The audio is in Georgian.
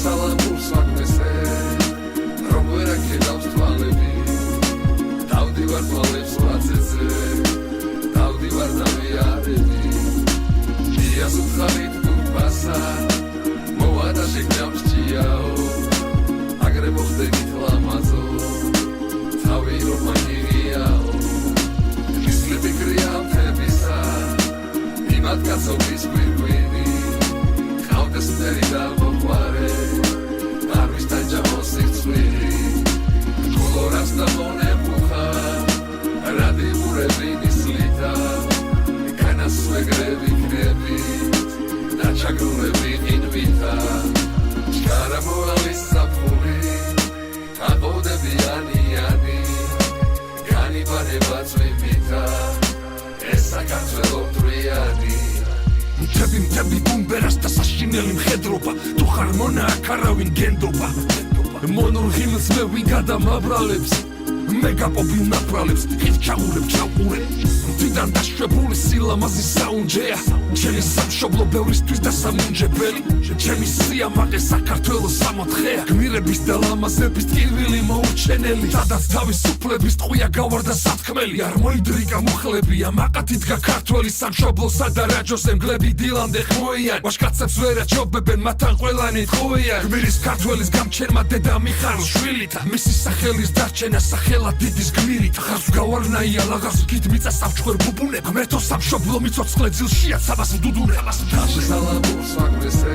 სალამურს ვაგნესე რომ ვერ აქედავს თვალები დავდივარ თვალებს ვაცეზე დავდივარ და ვიარები დიას უთხარით გუბასა მოვა და შეგნავსჭიაო აგრე მოხდებით ლამაზო თავი რომ მანირიაო ისლები გრია მთებისა იმად კაცობის გვირგვინი ყავდეს მტერი და მოყვარე არ ვისტანჯამო სიცხვირი კოლორას და მონებუხა რადი ურები სლიტა განასვეგრები ქნები და ჩაგრუნები ინვითა ჩქარა მოალის საფური აბოდები ანიანი განიბანება წვიმითა ეს საქართველო მტრიანი მთები ბუმბერას და საშინელი მხედრობა თუ ხარ მონა აქ არავინ გენდობა მონურ ღიმილს მე ვინ გადამაბრალებს მეგაპოპი ნაპრალებს ხით ჩაურებ მდიდან დაშვებული სილამაზის საუნჯეა ჩემი სამშობლო ბევრისთვის და სამუნჯებელი ჩემი სიამაყე საქართველოს სამოთხეა გმირების და ლამაზების ტკივილი მოუჩენელი სადაც თავისუფლების ტყვია გავარდა სათქმელი არ მოიდრიკა მუხლებია მაყათით ქართველი სამშობლოსა და რაჯოს ემგლები დილამდე ხმოიან ვაშკაცებს ვერ აჩობებენ მათთან ყველანი ტყუიან გმირის ქართველის გამჩენმა დედა მიხარს შვილითა მისი სახელის დარჩენა სახელად დიდის გმირით ხარს გავარნაია ლაღას ვქით მიწა სამჩხვერ ბუბუნებ ღმერთო სამშობლო მიცოცხლე ძილშია საბას ვდუდუნებ სალამურს ვაგნესე